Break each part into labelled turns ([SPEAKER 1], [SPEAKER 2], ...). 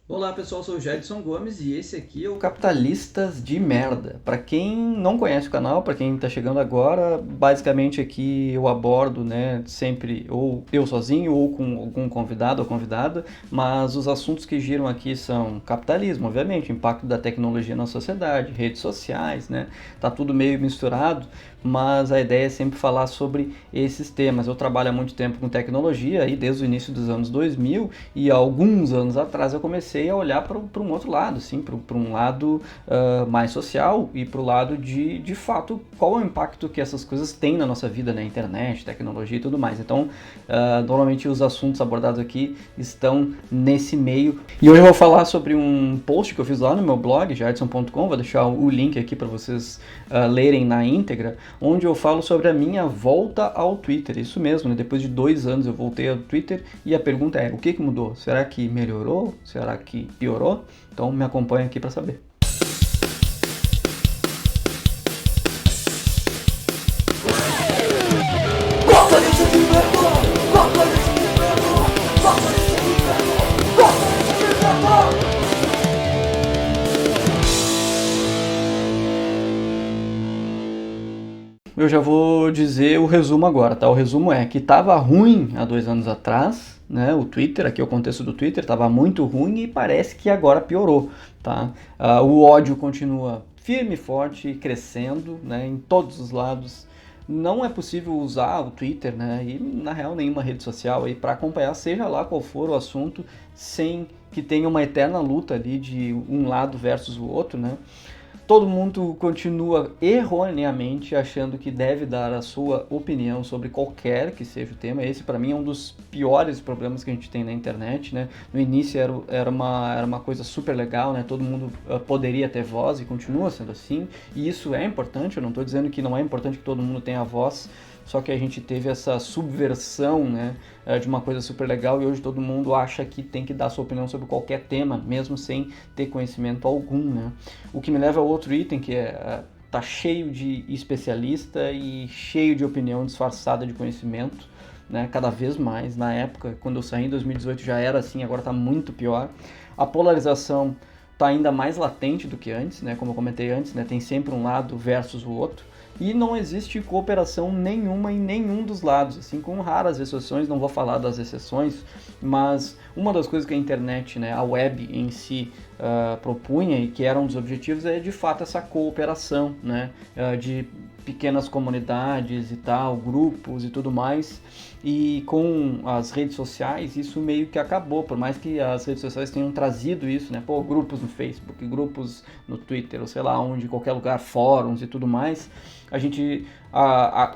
[SPEAKER 1] Olá pessoal, sou o Jadson Gomes e esse aqui é o Capitalistas de Merda. Para quem não conhece o canal, para quem está chegando agora, basicamente aqui eu abordo, né, sempre ou eu sozinho ou com algum convidado ou convidada, mas os assuntos que giram aqui são capitalismo, obviamente, impacto da tecnologia na sociedade, redes sociais, né, tá tudo meio misturado, mas a ideia é sempre falar sobre esses temas. Eu trabalho há muito tempo com tecnologia, aí desde o início dos anos 2000, e há alguns anos atrás eu comecei a olhar para um outro lado, assim, para um lado mais social e para o lado de fato qual é o impacto que essas coisas têm na nossa vida, né? Internet, tecnologia e tudo mais. Então, normalmente os assuntos abordados aqui estão nesse meio. E hoje eu vou falar sobre um post que eu fiz lá no meu blog, jadson.com, vou deixar o link aqui para vocês lerem na íntegra, onde eu falo sobre a minha volta ao Twitter. Isso mesmo, né? Depois de 2 anos eu voltei ao Twitter e a pergunta é: o que mudou? Será que melhorou? Será que piorou? Então me acompanha aqui para saber. Eu já vou dizer o resumo agora, tá? O resumo é que estava ruim há 2 anos atrás, né? O Twitter, aqui é o contexto do Twitter, estava muito ruim e parece que agora piorou, tá? O ódio continua firme e forte, crescendo, né? Em todos os lados. Não é possível usar o Twitter, né? E na real nenhuma rede social aí para acompanhar, seja lá qual for o assunto, sem que tenha uma eterna luta ali de um lado versus o outro, né? Todo mundo continua erroneamente achando que deve dar a sua opinião sobre qualquer que seja o tema. Esse, para mim, é um dos piores problemas que a gente tem na internet, né? No início era uma coisa super legal, né? Todo mundo poderia ter voz e continua sendo assim. E isso é importante, eu não estou dizendo que não é importante que todo mundo tenha voz, só que a gente teve essa subversão, né, de uma coisa super legal e hoje todo mundo acha que tem que dar sua opinião sobre qualquer tema, mesmo sem ter conhecimento algum, né? O que me leva a outro item que tá cheio de especialista e cheio de opinião disfarçada de conhecimento, né, cada vez mais. Na época, quando eu saí em 2018 já era assim, agora está muito pior. A polarização está ainda mais latente do que antes, né, como eu comentei antes, né, tem sempre um lado versus o outro. E não existe cooperação nenhuma em nenhum dos lados, assim, com raras exceções, não vou falar das exceções, mas uma das coisas que a internet, né, a web em si, propunha e que era um dos objetivos é de fato essa cooperação, né, de pequenas comunidades e tal, grupos e tudo mais. E com as redes sociais isso meio que acabou, por mais que as redes sociais tenham trazido isso, né, pô, grupos no Facebook, grupos no Twitter, ou sei lá onde, qualquer lugar, fóruns e tudo mais, a gente,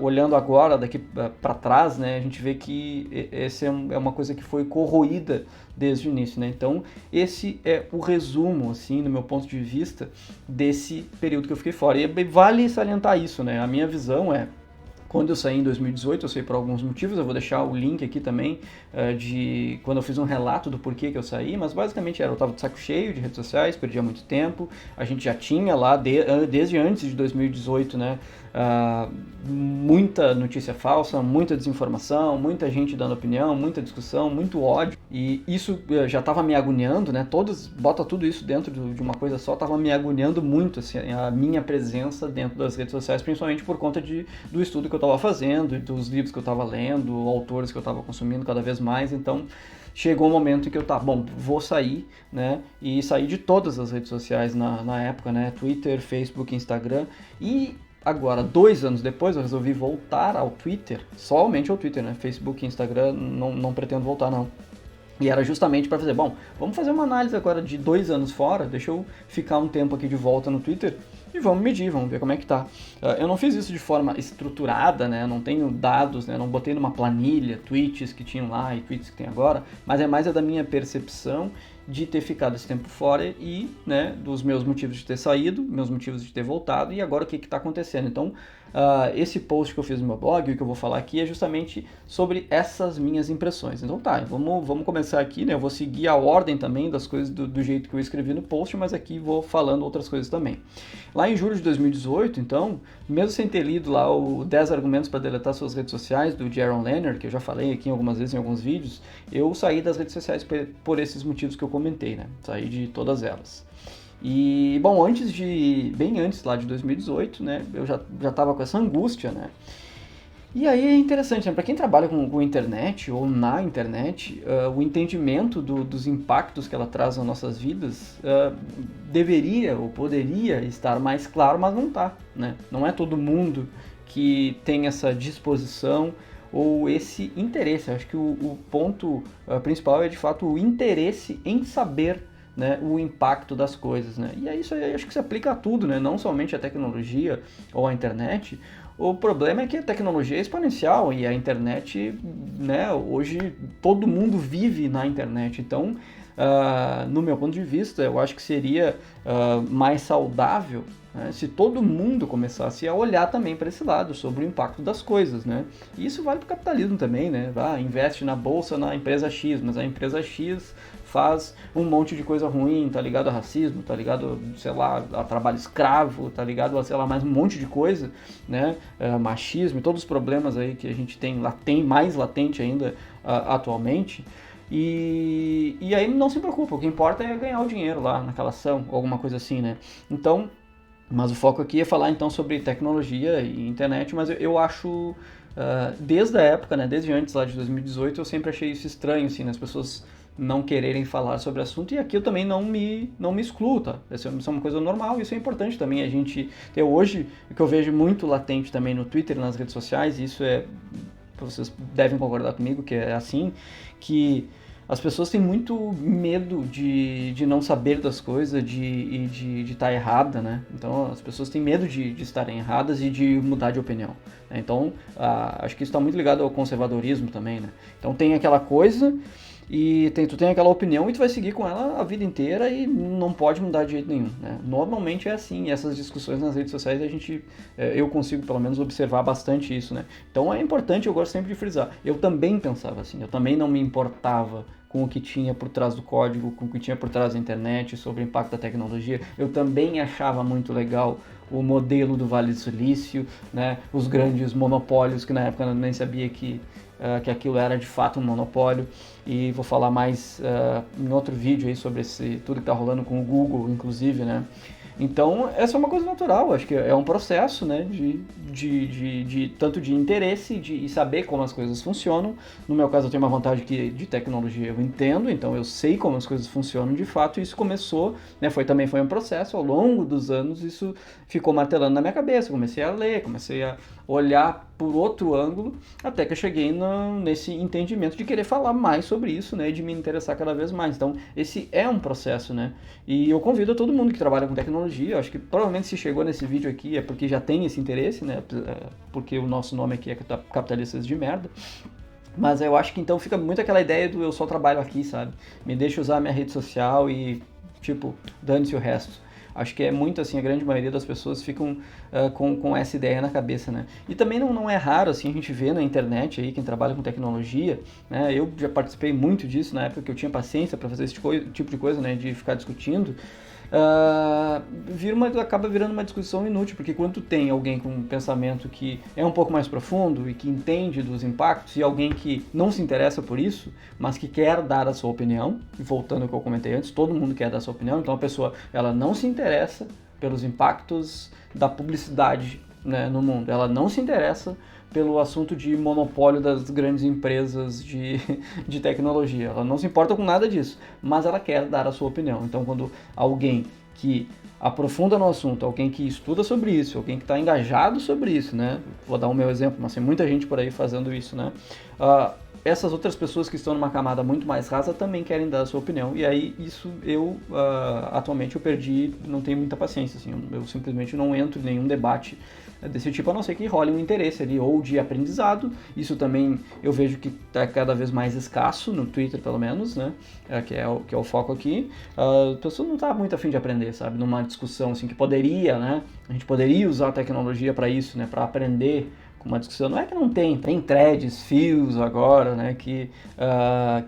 [SPEAKER 1] olhando agora daqui para trás, né, a gente vê que essa é uma coisa que foi corroída desde o início, né? Então esse é o resumo, assim, no meu ponto de vista, desse período que eu fiquei fora. E vale salientar isso, né? A minha visão é: quando eu saí em 2018, eu saí por alguns motivos, eu vou deixar o link aqui também de quando eu fiz um relato do porquê que eu saí, mas basicamente eu estava de saco cheio de redes sociais, perdia muito tempo, a gente já tinha lá, desde antes de 2018, né, muita notícia falsa, muita desinformação, muita gente dando opinião, muita discussão, muito ódio, e isso já estava me agoniando, né, bota tudo isso dentro de uma coisa só, estava me agoniando muito, assim, a minha presença dentro das redes sociais, principalmente por conta do estudo que eu estava fazendo, dos livros que eu estava lendo, autores que eu estava consumindo cada vez mais. Então chegou um momento em que eu vou sair, né, e sair de todas as redes sociais na época, né, Twitter, Facebook, Instagram. E agora, 2 anos depois, eu resolvi voltar ao Twitter, somente ao Twitter, né, Facebook e Instagram não pretendo voltar não. E era justamente para fazer, bom, vamos fazer uma análise agora de 2 anos fora, deixa eu ficar um tempo aqui de volta no Twitter e vamos medir, vamos ver como é que tá. Eu não fiz isso de forma estruturada, né, eu não tenho dados, né, não botei numa planilha, tweets que tinham lá e tweets que tem agora, mas é mais da minha percepção de ter ficado esse tempo fora e, né, dos meus motivos de ter saído, meus motivos de ter voltado e agora o que está acontecendo. Então, esse post que eu fiz no meu blog, o que eu vou falar aqui é justamente sobre essas minhas impressões. Então tá, vamos começar aqui, né? Eu vou seguir a ordem também das coisas do jeito que eu escrevi no post, mas aqui vou falando outras coisas também. Lá em julho de 2018, então, mesmo sem ter lido lá o 10 argumentos para deletar suas redes sociais, do Jaron Lanier, que eu já falei aqui algumas vezes em alguns vídeos, eu saí das redes sociais por esses motivos que eu comentei, né? Saí de todas elas. E, bom, bem antes lá de 2018, né, eu já estava com essa angústia, né, e aí é interessante, né, para quem trabalha com internet ou na internet, o entendimento dos impactos que ela traz nas nossas vidas deveria ou poderia estar mais claro, mas não está, né, não é todo mundo que tem essa disposição ou esse interesse. Acho que o ponto principal é de fato o interesse em saber, né, o impacto das coisas, né? E aí isso aí acho que se aplica a tudo, né? Não somente a tecnologia ou a internet. O problema é que a tecnologia é exponencial e a internet, né, hoje todo mundo vive na internet. Então, no meu ponto de vista, eu acho que seria mais saudável, né, se todo mundo começasse a olhar também para esse lado, sobre o impacto das coisas, né? E isso vale para o capitalismo também, né? Investe na bolsa na empresa X, mas a empresa X faz um monte de coisa ruim, tá ligado a racismo, tá ligado, sei lá, a trabalho escravo, tá ligado a, sei lá, mais um monte de coisa, né? Machismo e todos os problemas aí que a gente tem mais latente ainda atualmente. E aí não se preocupa, o que importa é ganhar o dinheiro lá naquela ação, ou alguma coisa assim, né? Então, mas o foco aqui é falar então sobre tecnologia e internet, mas eu acho, desde a época, né, desde antes lá de 2018, eu sempre achei isso estranho, assim, né, as pessoas não quererem falar sobre o assunto, e aqui eu também não me excluo, tá? Isso é uma coisa normal, isso é importante também, a gente ter hoje, o que eu vejo muito latente também no Twitter, nas redes sociais, isso vocês devem concordar comigo, que é assim, que as pessoas têm muito medo de não saber das coisas, de estar errada, né? Então as pessoas têm medo de estarem erradas e de mudar de opinião, né? Então acho que isso está muito ligado ao conservadorismo também, né? Então tem aquela coisa e tu tem aquela opinião e tu vai seguir com ela a vida inteira e não pode mudar de jeito nenhum, né? Normalmente é assim, e essas discussões nas redes sociais eu consigo pelo menos observar bastante isso, né? Então é importante, eu gosto sempre de frisar, eu também pensava assim, eu também não me importava com o que tinha por trás do código, com o que tinha por trás da internet, sobre o impacto da tecnologia. Eu também achava muito legal o modelo do Vale do Silício, né? Os grandes monopólios, que na época eu nem sabia que aquilo era de fato um monopólio, e vou falar mais em outro vídeo aí sobre tudo que está rolando com o Google, inclusive, né? Então, essa é uma coisa natural, acho que é um processo, né, tanto de interesse e saber como as coisas funcionam. No meu caso, eu tenho uma vantagem que de tecnologia eu entendo, então eu sei como as coisas funcionam de fato, e isso começou, né, também foi um processo, ao longo dos anos isso ficou martelando na minha cabeça, comecei a ler, comecei a olhar por outro ângulo, até que eu cheguei nesse entendimento de querer falar mais sobre isso, né, e de me interessar cada vez mais. Então, esse é um processo, né, e eu convido a todo mundo que trabalha com tecnologia, acho que provavelmente se chegou nesse vídeo aqui é porque já tem esse interesse, né, porque o nosso nome aqui é Capitalistas de Merda, mas eu acho que então fica muito aquela ideia do eu só trabalho aqui, sabe, me deixa usar a minha rede social e, tipo, dane-se o resto. Acho que é muito assim, a grande maioria das pessoas ficam com essa ideia na cabeça, né? E também não é raro, assim, a gente vê na internet aí, quem trabalha com tecnologia, né? Eu já participei muito disso na época que eu tinha paciência para fazer esse tipo de coisa, né? De ficar discutindo. Acaba virando uma discussão inútil, porque quando tu tem alguém com um pensamento que é um pouco mais profundo e que entende dos impactos, e alguém que não se interessa por isso, mas que quer dar a sua opinião, e voltando ao que eu comentei antes, todo mundo quer dar a sua opinião, então a pessoa ela não se interessa pelos impactos da publicidade, né, no mundo, ela não se interessa pelo assunto de monopólio das grandes empresas de tecnologia. Ela não se importa com nada disso, mas ela quer dar a sua opinião. Então, quando alguém que aprofunda no assunto, alguém que estuda sobre isso, alguém que está engajado sobre isso, né? Vou dar o meu exemplo, mas tem muita gente por aí fazendo isso, né? Essas outras pessoas que estão numa camada muito mais rasa também querem dar a sua opinião, e aí isso atualmente eu perdi, não tenho muita paciência, assim, eu simplesmente não entro em nenhum debate desse tipo, a não ser que role um interesse ali, ou de aprendizado. Isso também eu vejo que está cada vez mais escasso, no Twitter pelo menos, né, que é o foco aqui. A pessoa não está muito a fim de aprender, sabe, numa discussão assim, que poderia, né, a gente poderia usar a tecnologia para isso, né, para aprender com uma discussão. Não é que não tem threads, fios agora, né, que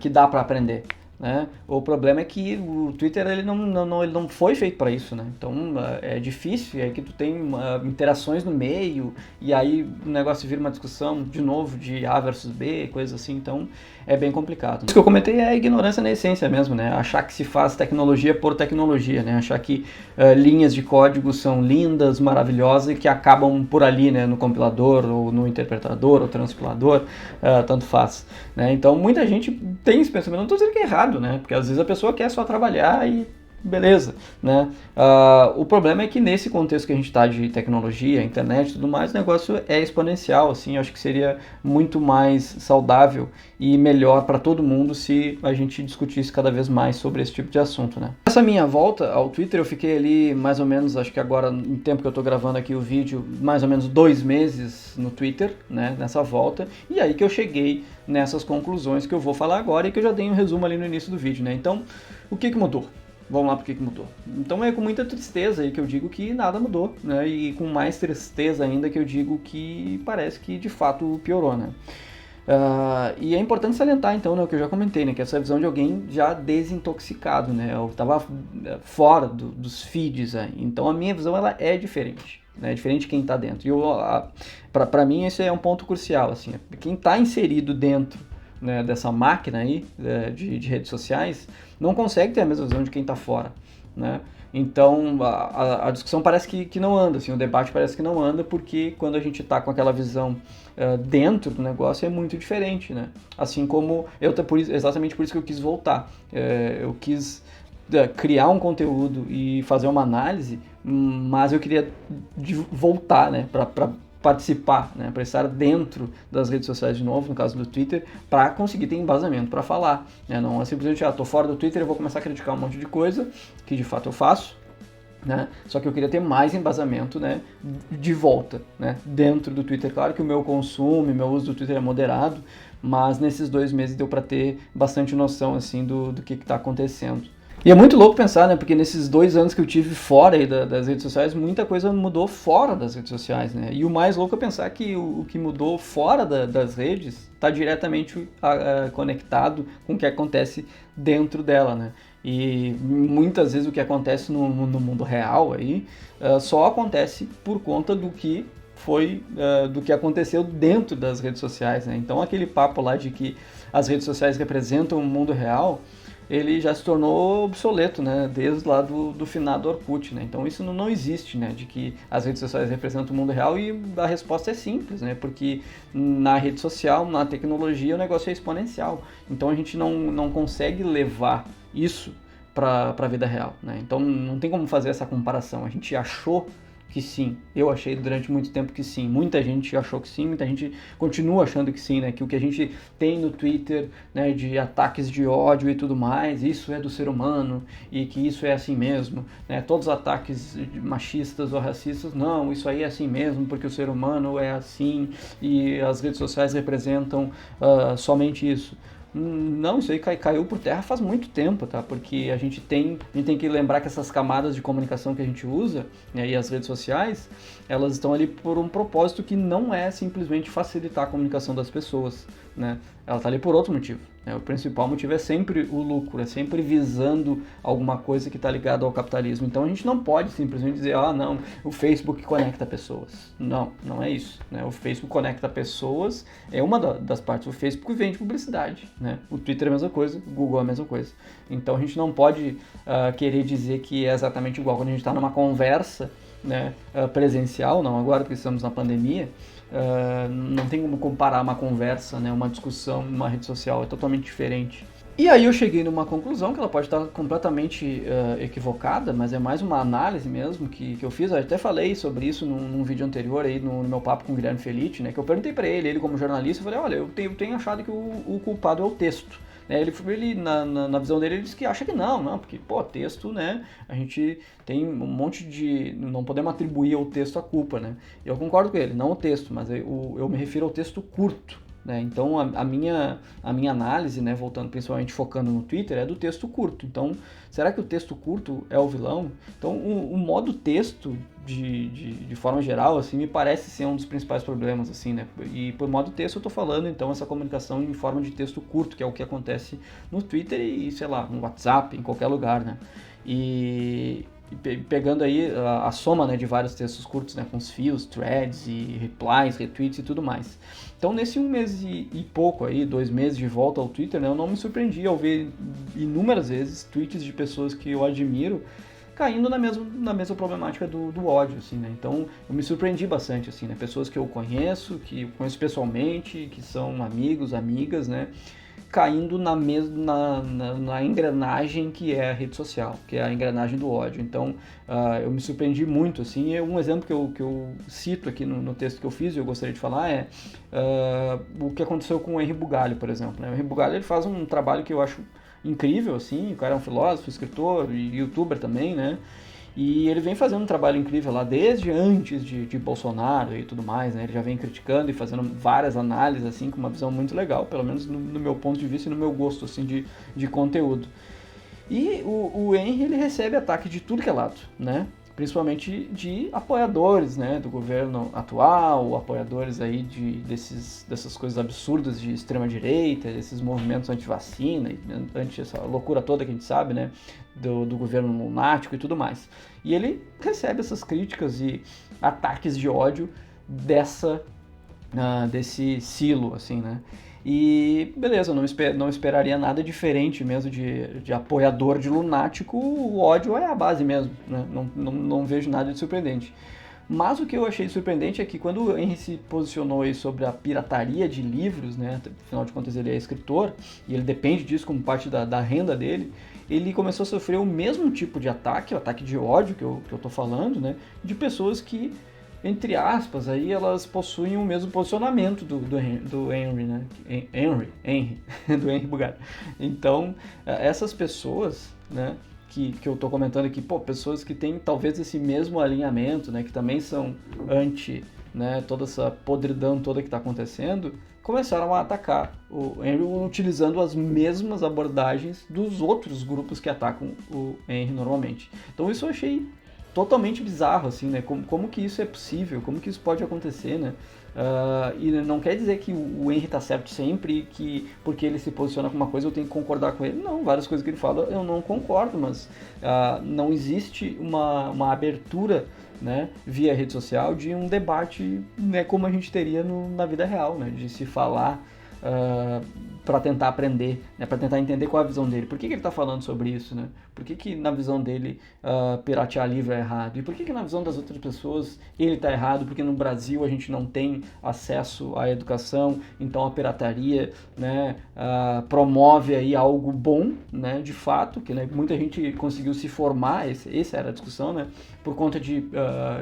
[SPEAKER 1] dá para aprender. né? O problema é que o Twitter ele não foi feito para isso, né? Então é difícil, e aí que tu tem interações no meio, e aí o negócio vira uma discussão de novo de A versus B, coisa assim, então é bem complicado. Isso que eu comentei é a ignorância na essência mesmo, né? Achar que se faz tecnologia por tecnologia, né? Achar que linhas de código são lindas, maravilhosas e que acabam por ali, né? No compilador, ou no interpretador, ou transpilador, tanto faz, né? Então muita gente tem esse pensamento, não estou dizendo que é errado, né? Porque às vezes a pessoa quer só trabalhar e beleza, né? O problema é que nesse contexto que a gente está de tecnologia, internet e tudo mais, o negócio é exponencial, assim, eu acho que seria muito mais saudável e melhor para todo mundo se a gente discutisse cada vez mais sobre esse tipo de assunto, né? Essa minha volta ao Twitter, eu fiquei ali mais ou menos, acho que agora, no tempo que eu estou gravando aqui o vídeo, mais ou menos 2 meses no Twitter, né, nessa volta, e aí que eu cheguei nessas conclusões que eu vou falar agora e que eu já dei um resumo ali no início do vídeo, né? Então, o que mudou? Vamos lá, por que mudou? Então é com muita tristeza aí que eu digo que nada mudou, né? E com mais tristeza ainda que eu digo que parece que de fato piorou, né? E é importante salientar então, né, o que eu já comentei, né, que essa visão de alguém já desintoxicado, né? Eu estava fora dos feeds aí, então a minha visão ela é diferente. É diferente de quem está dentro. E para mim esse é um ponto crucial, assim, quem está inserido dentro, né, dessa máquina aí de redes sociais não consegue ter a mesma visão de quem está fora, né? Então a discussão parece que não anda, assim, o debate parece que não anda porque quando a gente está com aquela visão dentro do negócio é muito diferente, né? Assim como exatamente por isso que eu quis voltar, eu quis criar um conteúdo e fazer uma análise, mas eu queria voltar, né, para participar, né, para estar dentro das redes sociais de novo, no caso do Twitter, para conseguir ter embasamento para falar, né? Não é simplesmente, tô fora do Twitter, eu vou começar a criticar um monte de coisa, que de fato eu faço, né? Só que eu queria ter mais embasamento, né, de volta, né, dentro do Twitter. Claro que o meu consumo, meu uso do Twitter é moderado, mas nesses 2 meses deu para ter bastante noção, assim, do que está acontecendo. E é muito louco pensar, né? Porque nesses 2 anos que eu tive fora aí das redes sociais, muita coisa mudou fora das redes sociais, né? E o mais louco é pensar que o que mudou fora das redes está diretamente conectado com o que acontece dentro dela, né? E muitas vezes o que acontece no mundo real aí só acontece por conta do que do que aconteceu dentro das redes sociais, né? Então aquele papo lá de que as redes sociais representam o mundo real, ele já se tornou obsoleto, né, desde lá do finado Orkut, né? Então isso não existe, né, de que as redes sociais representam o mundo real, e a resposta é simples, né, porque na rede social, na tecnologia, o negócio é exponencial. Então a gente não consegue levar isso para a vida real, né? Então não tem como fazer essa comparação. A gente achou que sim, eu achei durante muito tempo que sim, muita gente achou que sim, muita gente continua achando que sim, né, que o que a gente tem no Twitter, né, de ataques de ódio e tudo mais, isso é do ser humano e que isso é assim mesmo, né, todos os ataques machistas ou racistas, não, isso aí é assim mesmo porque o ser humano é assim e as redes sociais representam somente isso. Não, isso aí caiu por terra faz muito tempo, tá? Porque a gente tem que lembrar que essas camadas de comunicação que a gente usa, né, e as redes sociais, elas estão ali por um propósito que não é simplesmente facilitar a comunicação das pessoas, né? Ela está ali por outro motivo, né? O principal motivo é sempre o lucro, é sempre visando alguma coisa que está ligada ao capitalismo. Então a gente não pode simplesmente dizer, não, o Facebook conecta pessoas. Não é isso, né? O Facebook conecta pessoas, é uma das partes. O Facebook vende publicidade, né? O Twitter é a mesma coisa, o Google é a mesma coisa. Então a gente não pode querer dizer que é exatamente igual quando a gente está numa conversa, né, presencial, não agora porque estamos na pandemia. Não tem como comparar uma conversa, né, uma discussão numa rede social, é totalmente diferente. E aí eu cheguei numa conclusão que ela pode estar completamente equivocada, mas é mais uma análise mesmo que eu fiz. Eu até falei sobre isso num vídeo anterior aí no meu papo com o Guilherme Felitti, né, que eu perguntei para ele como jornalista, eu falei, olha, eu tenho achado que o culpado é o texto. Ele na visão dele, ele disse que acha que não, porque, texto, né, a gente tem um monte de... não podemos atribuir ao texto a culpa, né. Eu concordo com ele, não o texto, mas eu me refiro ao texto curto, né? Então a minha análise, né, voltando principalmente focando no Twitter, é do texto curto. Então, será que o texto curto é o vilão? Então, o modo texto, de forma geral, assim, me parece ser um dos principais problemas, assim, né? E por modo texto eu tô falando, então, essa comunicação em forma de texto curto, que é o que acontece no Twitter e, sei lá, no WhatsApp, em qualquer lugar, né? E pegando aí a soma, né, de vários textos curtos, né, com os fios, threads e replies, retweets e tudo mais. Então, nesse 1 mês e pouco aí, 2 meses de volta ao Twitter, né, eu não me surpreendi ao ver inúmeras vezes tweets de pessoas que eu admiro caindo na mesma problemática do ódio, assim, né? Então, eu me surpreendi bastante, assim, né? Pessoas que eu conheço pessoalmente, que são amigos, amigas, né? Caindo na engrenagem que é a rede social, que é a engrenagem do ódio. Então, eu me surpreendi muito, assim. Um exemplo que eu cito aqui no texto que eu fiz e eu gostaria de falar é o que aconteceu com o Henri Bugalho, por exemplo, né? O Henri Bugalho, ele faz um trabalho que eu acho incrível, assim. O cara é um filósofo, escritor e youtuber também, né? E ele vem fazendo um trabalho incrível lá desde antes de Bolsonaro e tudo mais, né? Ele já vem criticando e fazendo várias análises, assim, com uma visão muito legal, pelo menos no meu ponto de vista e no meu gosto, assim, de conteúdo. E o Henry, ele recebe ataque de tudo que é lado, né? Principalmente de apoiadores, né, do governo atual, apoiadores aí dessas coisas absurdas de extrema-direita, esses movimentos anti-vacina, anti essa loucura toda que a gente sabe, né, do governo lunático e tudo mais. E ele recebe essas críticas e ataques de ódio desse silo, assim, né. E beleza, eu não esperaria nada diferente mesmo de apoiador de lunático, o ódio é a base mesmo, né? Não vejo nada de surpreendente. Mas o que eu achei surpreendente é que quando o Henry se posicionou aí sobre a pirataria de livros, né? Afinal de contas ele é escritor e ele depende disso como parte da renda dele, ele começou a sofrer o mesmo tipo de ataque, o ataque de ódio que eu tô falando, né? De pessoas que, entre aspas, aí elas possuem o mesmo posicionamento do Henry, né? Do Henry Bugalho. Então, essas pessoas, né, que eu tô comentando aqui, pô, pessoas que têm talvez esse mesmo alinhamento, né, que também são anti, né, toda essa podridão toda que está acontecendo, começaram a atacar o Henry utilizando as mesmas abordagens dos outros grupos que atacam o Henry normalmente. Então isso eu achei totalmente bizarro, assim, né? Como que isso é possível? Como que isso pode acontecer, né? E não quer dizer que o Henry tá certo sempre, que porque ele se posiciona com uma coisa eu tenho que concordar com ele. Não, várias coisas que ele fala eu não concordo, mas não existe uma abertura, né, via rede social de um debate, né, como a gente teria na vida real, né? De se falar para tentar aprender, né, para tentar entender qual é a visão dele. Por que ele está falando sobre isso, né? Por que na visão dele piratear livro é errado? E por que na visão das outras pessoas ele está errado? Porque no Brasil a gente não tem acesso à educação, então a pirataria, né, promove aí algo bom, né, de fato, que, né, muita gente conseguiu se formar, essa era a discussão, né, por conta de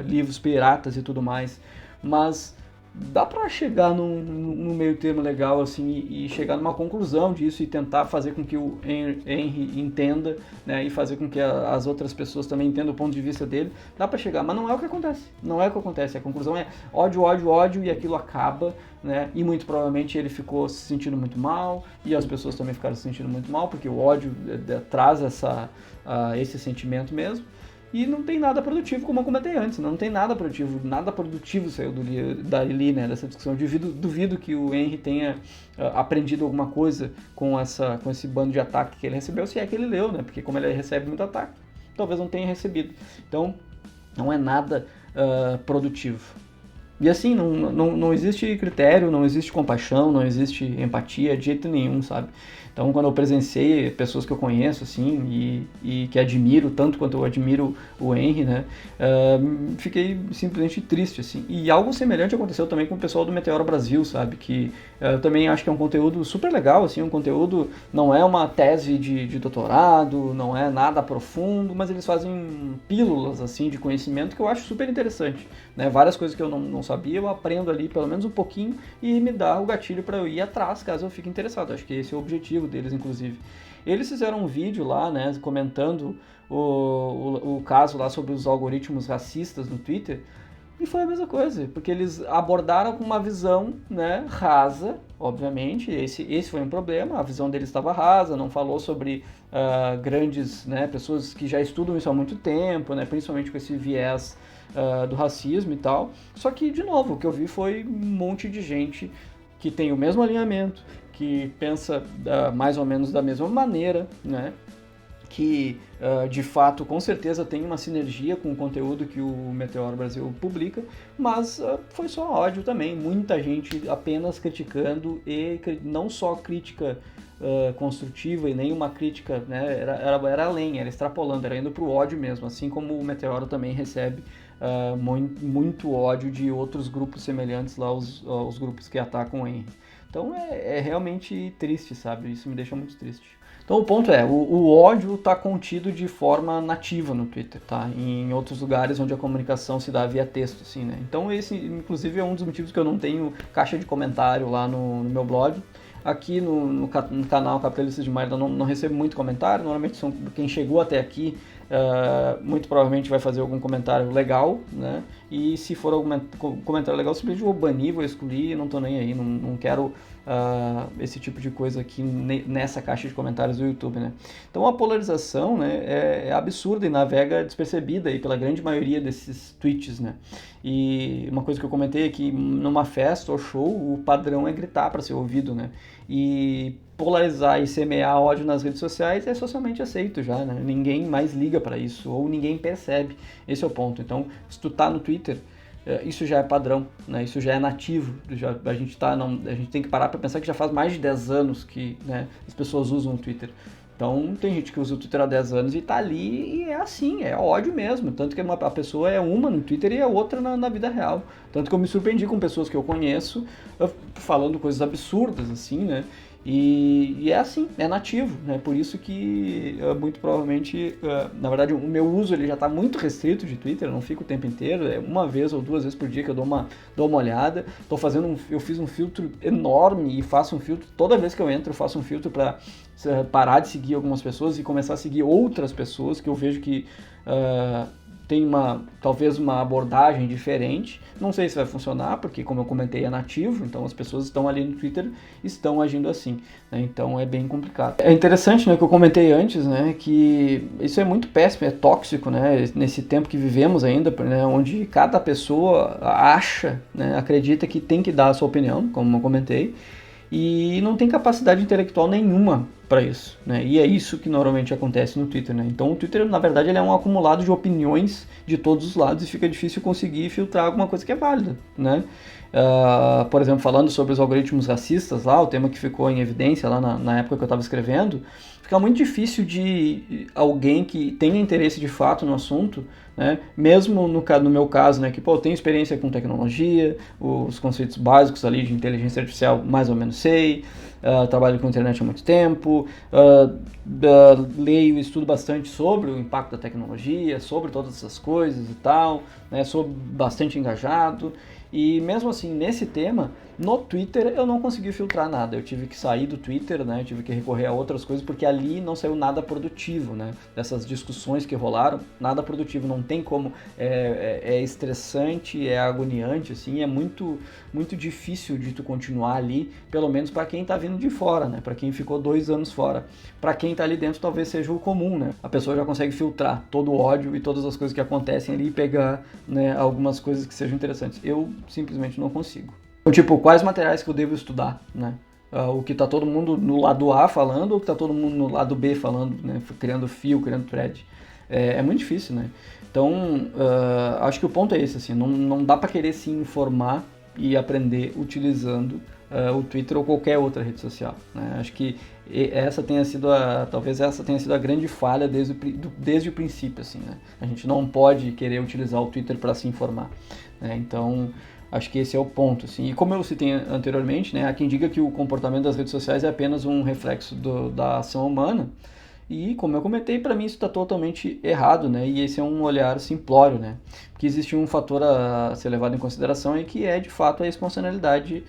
[SPEAKER 1] livros piratas e tudo mais, mas dá pra chegar num meio termo legal, assim, e chegar numa conclusão disso e tentar fazer com que o Henry entenda, né, e fazer com que as outras pessoas também entendam o ponto de vista dele. Dá pra chegar, mas não é o que acontece. Não é o que acontece. A conclusão é ódio, ódio, ódio, e aquilo acaba, né, e muito provavelmente ele ficou se sentindo muito mal, e as pessoas também ficaram se sentindo muito mal, porque o ódio traz esse sentimento mesmo. E não tem nada produtivo, como eu comentei antes, não tem nada produtivo saiu dali, né, dessa discussão. Duvido que o Henry tenha aprendido alguma coisa com esse bando de ataque que ele recebeu, se é que ele leu, né, porque como ele recebe muito ataque, talvez não tenha recebido. Então, não é nada produtivo. E assim, não existe critério, não existe compaixão, não existe empatia de jeito nenhum, sabe? Então, quando eu presenciei pessoas que eu conheço, assim, e que admiro, tanto quanto eu admiro o Henry, né, fiquei simplesmente triste, assim. E algo semelhante aconteceu também com o pessoal do Meteoro Brasil, sabe? Que eu também acho que é um conteúdo super legal, assim, um conteúdo, não é uma tese de doutorado, não é nada profundo, mas eles fazem pílulas, assim, de conhecimento que eu acho super interessante, né? Várias coisas que eu não sabia, eu aprendo ali pelo menos um pouquinho e me dá o gatilho para eu ir atrás, caso eu fique interessado. Acho que esse é o objetivo deles, inclusive. Eles fizeram um vídeo lá, né, comentando o caso lá sobre os algoritmos racistas no Twitter. E foi a mesma coisa, porque eles abordaram com uma visão, né, rasa, obviamente, esse foi um problema, a visão deles estava rasa, não falou sobre grandes, né, pessoas que já estudam isso há muito tempo, né, principalmente com esse viés do racismo e tal. Só que, de novo, o que eu vi foi um monte de gente que tem o mesmo alinhamento, que pensa mais ou menos da mesma maneira, né, que de fato com certeza tem uma sinergia com o conteúdo que o Meteoro Brasil publica, mas foi só ódio também, muita gente apenas criticando, e não só crítica construtiva e nem uma crítica, né, era além, era extrapolando, era indo para o ódio mesmo, assim como o Meteoro também recebe muito ódio de outros grupos semelhantes lá, os grupos que atacam o Henry. Então é realmente triste, sabe? Isso me deixa muito triste. Então o ponto é, o ódio está contido de forma nativa no Twitter, tá? Em outros lugares onde a comunicação se dá via texto, assim, né? Então esse, inclusive, é um dos motivos que eu não tenho caixa de comentário lá no meu blog. Aqui no canal Capitalistas de Merda não recebo muito comentário, normalmente são quem chegou até aqui, muito provavelmente vai fazer algum comentário legal, né? E se for algum comentário legal, simplesmente vou banir, vou excluir, não tô nem aí, não quero esse tipo de coisa aqui nessa caixa de comentários do YouTube, né? Então a polarização, né, é absurda e navega despercebida aí pela grande maioria desses tweets, né? E uma coisa que eu comentei é que numa festa ou show, o padrão é gritar para ser ouvido, né? E polarizar e semear ódio nas redes sociais é socialmente aceito já, né? Ninguém mais liga para isso, ou ninguém percebe. Esse é o ponto. Então, se tu tá no Twitter, isso já é padrão, né? Isso já é nativo. A gente tem que parar para pensar que já faz mais de 10 anos que, né, as pessoas usam o Twitter. Então, tem gente que usa o Twitter há 10 anos e tá ali e é assim, é ódio mesmo. Tanto que a pessoa é uma no Twitter e a outra na vida real. Tanto que eu me surpreendi com pessoas que eu conheço falando coisas absurdas, assim, né? E é assim, é nativo, né? Por isso que muito provavelmente, na verdade, o meu uso ele já está muito restrito de Twitter, eu não fico o tempo inteiro, é uma vez ou duas vezes por dia que eu dou uma olhada. Eu fiz um filtro enorme e faço um filtro, toda vez que eu entro eu faço um filtro para parar de seguir algumas pessoas e começar a seguir outras pessoas que eu vejo que tem talvez uma abordagem diferente. Não sei se vai funcionar, porque como eu comentei é nativo, então as pessoas estão ali no Twitter estão agindo assim, né? Então é bem complicado. É interessante, né, que eu comentei antes, né, que isso é muito péssimo, é tóxico, né, nesse tempo que vivemos ainda, né, onde cada pessoa acha, né, acredita que tem que dar a sua opinião, como eu comentei, e não tem capacidade intelectual nenhuma para isso, né? E é isso que normalmente acontece no Twitter, né? Então o Twitter, na verdade, ele é um acumulado de opiniões de todos os lados e fica difícil conseguir filtrar alguma coisa que é válida, né? Por exemplo, falando sobre os algoritmos racistas lá, o tema que ficou em evidência lá na época que eu estava escrevendo, fica muito difícil de alguém que tenha interesse de fato no assunto, né? Mesmo no meu caso, né, que eu tenho experiência com tecnologia, os conceitos básicos ali de inteligência artificial mais ou menos sei, trabalho com internet há muito tempo, leio e estudo bastante sobre o impacto da tecnologia, sobre todas essas coisas e tal, né? Sou bastante engajado. E mesmo assim, nesse tema, no Twitter eu não consegui filtrar nada. Eu tive que sair do Twitter, né? Tive que recorrer a outras coisas, porque ali não saiu nada produtivo, né? Dessas discussões que rolaram, nada produtivo. Não tem como. É estressante, é agoniante, assim. É muito, muito difícil de tu continuar ali, pelo menos para quem tá vindo de fora, né? Para quem ficou 2 anos fora. Para quem tá ali dentro, talvez seja o comum, né? A pessoa já consegue filtrar todo o ódio e todas as coisas que acontecem ali e pegar, né, algumas coisas que sejam interessantes. Eu simplesmente não consigo. Então, tipo, quais materiais que eu devo estudar, né? O que tá todo mundo no lado A falando ou o que tá todo mundo no lado B falando, né? Criando fio, criando thread. É muito difícil, né? Então, acho que o ponto é esse, assim, não dá para querer se informar e aprender utilizando o Twitter ou qualquer outra rede social, né? Acho que talvez essa tenha sido a grande falha desde o princípio, assim, né? A gente não pode querer utilizar o Twitter para se informar, né? Então, acho que esse é o ponto, assim. E como eu citei anteriormente, né, há quem diga que o comportamento das redes sociais é apenas um reflexo da ação humana. E, como eu comentei, para mim isso está totalmente errado, né? E esse é um olhar simplório, né? que existe um fator a ser levado em consideração e que é de fato a exponencialidade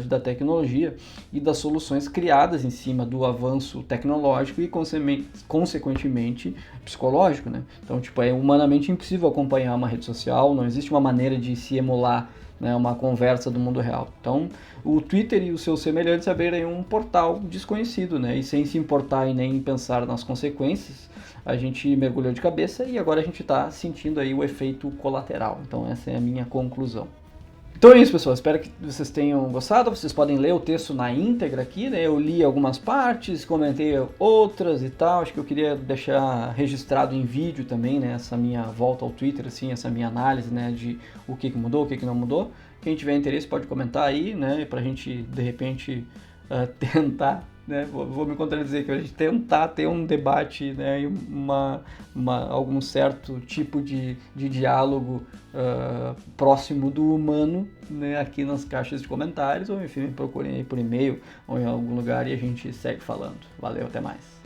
[SPEAKER 1] da tecnologia e das soluções criadas em cima do avanço tecnológico e consequentemente psicológico, né? Então, tipo, é humanamente impossível acompanhar uma rede social, não existe uma maneira de se emular, né, uma conversa do mundo real. Então, o Twitter e os seus semelhantes abriram um portal desconhecido, né? E sem se importar e nem pensar nas consequências, a gente mergulhou de cabeça e agora a gente está sentindo aí o efeito colateral. Então essa é a minha conclusão. Então é isso, pessoal. Espero que vocês tenham gostado. Vocês podem ler o texto na íntegra aqui, né? Eu li algumas partes, comentei outras e tal. Acho que eu queria deixar registrado em vídeo também, né? Essa minha volta ao Twitter, assim, essa minha análise, né? De o que mudou, o que não mudou. Quem tiver interesse pode comentar aí, né? Pra gente, de repente, tentar, né, vou me contradizer aqui, a gente tentar ter um debate, né, e algum certo tipo de diálogo próximo do humano, né, aqui nas caixas de comentários, ou enfim, me procurem aí por e-mail ou em algum lugar e a gente segue falando. Valeu, até mais.